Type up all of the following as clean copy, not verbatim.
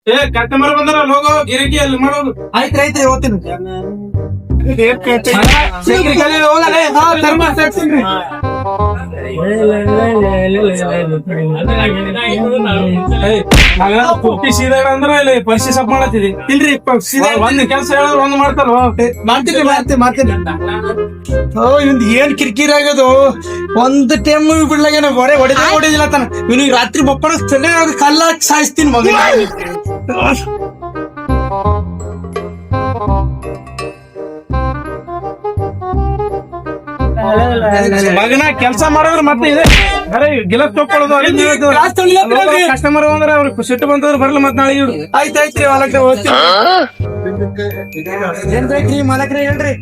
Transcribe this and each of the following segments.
Customer ಬಂದ್ರ ಹೋಗೋ ಗಿರಿಕಿ ಅಲ್ಲಿ ಮಾಡೋದು. ಆಯ್ತ್ರಿ ಓದ್ತೀನಿ. ಹೋಗಲೇ ಧರ್ಮ ಸೇರ್ಸಿನ್ರಿ. ಅಂದ್ರ ಇಲ್ಲಿ ಪರಿಸ್ಥಿತಿ ಸಪ್ ಮಾಡತ್ತಿದಿ ಇಲ್ರಿ ಒಂದ್ ಕೆಲ್ಸ ಹೇಳೋರು ಒಂದ್ ಮಾಡ್ತಾರ. ಮಾಡ್ತೀನಿ. ಇವಂದ್ ಏನ್ ಕಿರಿಕಿರಿ ಆಗ್ಯದು. ಒಂದ್ ಟೈಮ್ ಬಿಡ್ಲಾಗೇನ ಹೊಡಿದಿಲ್ಲ ತಾನ. ಇವ್ನಿಗೆ ರಾತ್ರಿ ಬಪ್ಪಡ ಕಲ್ಲ ಸಾಯಿಸ್ತೀನಿ ಮಗ. ಮಗನ ಕೆಲ್ಸ ಮಾಡಿದ್ರೆ ಮತ್ತೆ ಇದೆ ಗಿಲತ್ ತಗೊಳ್ಳೋದು. ಕಸ್ಟಮರ್ ಅಂದ್ರೆ ಅವ್ರಿಗೆ ಸಿಟ್ಟು ಬಂತಂದ್ರೆ ಬರಲ್ಲ ಮತ್ ನಾಳೆ. ಆಯ್ತಾಯ್ತ್ರಿ ಹೊಲಕ್ಕೆ ಹೋಗ್ತೀನಿ. ಏನ್ ಬೇಕ್ರಿ ಮಾಲಕ್ರಿ ಹೇಳ್ರಿ.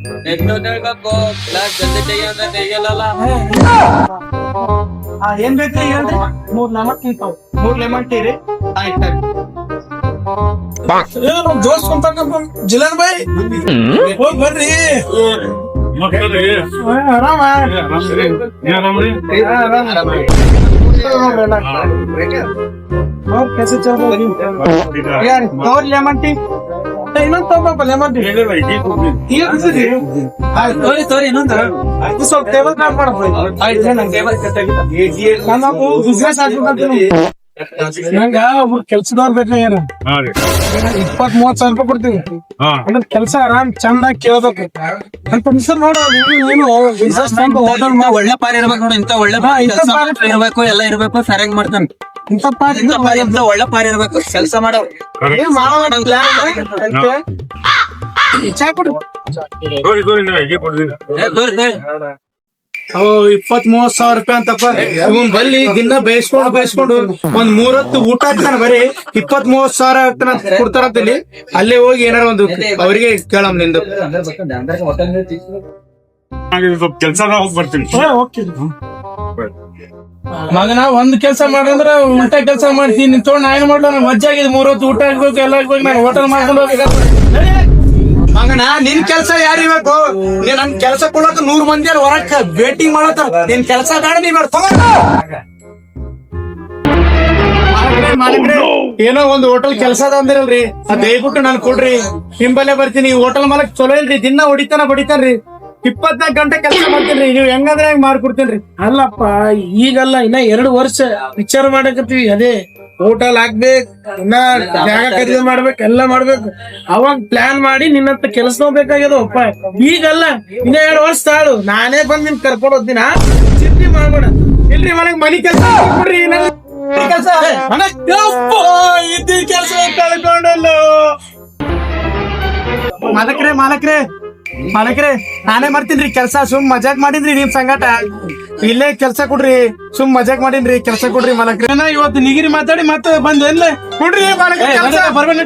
ಏನ್ ಬೇಕ್ರಿ ಹೇಳ್ರಿ. 3 ಲೆಮನ್ ಟೀ ರೀ. ಆಯ್ತು ದೋಸ್ತ್ ಜಿಲನ್ ಬಾಯ್ ಹೋಗ್ ಬರ್ರಿ. ಆರಾಮ ಲೆಮನ್ ಟೀ ಇನ್ನೊಂದು ತಗೋಪ್ಪ. ಲೆಮನ್ ಟೀ ತೋರಿ ಇನ್ನೊಂದು ಸ್ವಲ್ಪ ಟೇಬಲ್ ಕ್ರಾಪ್ ಮಾಡಪ್ಪ. ನಾನು ಬಿಸ್ನೆಸ್ ಆಗ್ಬೇಕಂತೀನಿ. ನಂಗ ಕೆಲ್ಸದವ್ರ ಬೇಕು. ಏನ 20-30 ಸಾವಿರ ರೂಪಾಯಿ ಕೊಡ್ತೀವಿ ಅಂದ್ರೆ ಕೆಲ್ಸ ಆರಾಮ್ ಚಂದಾಗಿ ಕೇಳ್ಬೇಕು ಅಂತ ನೋಡ. ಏನು ಹೋಟೆಲ್ ಒಳ್ಳೆ ಪಾರಿ ಇರ್ಬೇಕು ನೋಡಿ. ಇಂತ ಒಳ್ಳೆ ಇರ್ಬೇಕು, ಎಲ್ಲ ಇರ್ಬೇಕು. ಸರಿಯಾಗಿ ಮಾಡ್ತಾನೆ. ಇಂಥ ಒಳ್ಳೆ ಪಾರಿ ಇರ್ಬೇಕು. ಕೆಲಸ ಮಾಡೋ ಚಾ ಕೊಡು. 20-30 ಸಾವಿರ ರೂಪಾಯಿ ಅಂತಪ್ಪ. ಇವನ್ ಬಲ್ಲಿ ದಿನ ಬೇಯಿಸ್ಕೊಂಡು ಒಂದ್ 3 ಹೊತ್ತು ಊಟ ಹಾಕ್ತಾನ. ಬರೀ 20-30 ಸಾವಿರ ಕೊಡ್ತಾರಂತಲ್ಲಿ. ಅಲ್ಲೇ ಹೋಗಿ ಏನಾರ ಒಂದು ಅವರಿಗೆ ಕೇಳಮ್ ನಿಂದು ಕೆಲ್ಸ ಬರ್ತೀನಿ. ಮಗನ ಒಂದ್ ಕೆಲ್ಸ ಮಾಡಂದ್ರ ಉಲ್ಟಾ ಕೆಲ್ಸ ಮಾಡ್ತೀನಿ. ತೊಗೊಂಡ್ ನಾ ಏನ್ ಮಾಡ್ಲ ವಜ್ಜಾಗಿದೆ. 3 ಹೊತ್ತು ಊಟ ಹಾಕ್ಬೇಕು, ಎಲ್ಲ ಹಾಕ್ಬೇಕು. ನಾನು ಹೋಟೆಲ್ ಮಾಡ್ಕೊಂಡು ಹೋಗಿ ಮಗನ ನಿನ್ ಕೆಲ್ಸ ಯಾರಿಬೇಕು. ನನ್ ಕೆಲ್ಸ ಕೊಡಕ 100 ಮಂದಿ ಹೊರಕ್ ವೇಟಿಂಗ್ ಮಾಡತ್ತ. ನಿನ್ ಕೆಲ್ಸ ಬೇಡ ನೀ ಬೇಡ ಏನೋ ಒಂದ್ ಹೋಟೆಲ್ ಕೆಲ್ಸ ಅದ ಅಂದಿರಲ್ರಿ. ಅದ್ ದಯವಿಟ್ಟು ನನ್ ಕೊಡ್ರಿ. ನಿಂಬಲ್ಲೇ ಬರ್ತೀನಿ. ಹೋಟೆಲ್ ಮಾಲಕ್ ಚಲೋ ಇಲ್ರಿ. ದಿನ ಹೊಡಿತಾನ್ರಿ. 24 ಗಂಟೆ ಕೆಲಸ ಮಾಡ್ತೇನ್ರಿ. ನೀವ್ ಹೆಂಗಂದ್ರೆ ಹೆಂಗ್ ಮಾಡ್ಕೊಡ್ತೇನ್ರಿ. ಅಲ್ಲಪ್ಪ ಈಗಲ್ಲ ಇನ್ನ 2 ವರ್ಷ ವಿಚಾರ ಮಾಡಕತ್ತೀವಿ. ಅದೇ ಹೋಟೆಲ್ ಹಾಕ್ಬೇಕು, ಇನ್ನ ಜಾಗ ಖರೀದಿ ಮಾಡ್ಬೇಕು, ಎಲ್ಲ ಮಾಡ್ಬೇಕು. ಅವಾಗ ಪ್ಲಾನ್ ಮಾಡಿ ನಿನ್ನಂತ ಕೆಲಸ ಬೇಕಾಗ್ಯದ ಅಪ್ಪ. ಈಗಲ್ಲ ಇನ್ನ 2 ವರ್ಷ ತಾಳು. ನಾನೇ ಬಂದ್ ನಿನ್ ಕರ್ಕೊಂಡು ಹೋಗ್ತೀನ. ಚಿಂತೆ ಮಾಡ್ಬೇಡ. ಇಲ್ರಿ ಮನಿ ಕೆಲಸ ಕೊಡ್ರಿ. ಕೆಲಸ ಇದ್ದ ಕೆಲಸ ಕಳ್ಕೊಂಡಲ್ಲ. ಮಾಲಕ್ರೆ ನಾನೇ ಮಾಡ್ತೀನ್ರಿ ಕೆಲ್ಸ. ಸುಮ್ ಮಜಾಕ್ ಮಾಡಿದ್ರಿ ನಿಮ್ ಸಂಗಟ. ಇಲ್ಲೇ ಕೆಲ್ಸ ಕೊಡ್ರಿ. ಸುಮ್ ಮಜಾಕ್ ಮಾಡಿನ್ರಿ. ಕೆಲ್ಸ ಕೊಡ್ರಿ ಮಾಲಕ್ರೆ. ಇವತ್ತು ನಿಗಿರಿ ಮಾತಾಡಿ ಮತ್ತೆ ಬಂದ್ ಎಲ್ಲ ಕೊಡ್ರಿ ಮಾಲಕ್ರೆ. ಬರ್ಬೇಡ.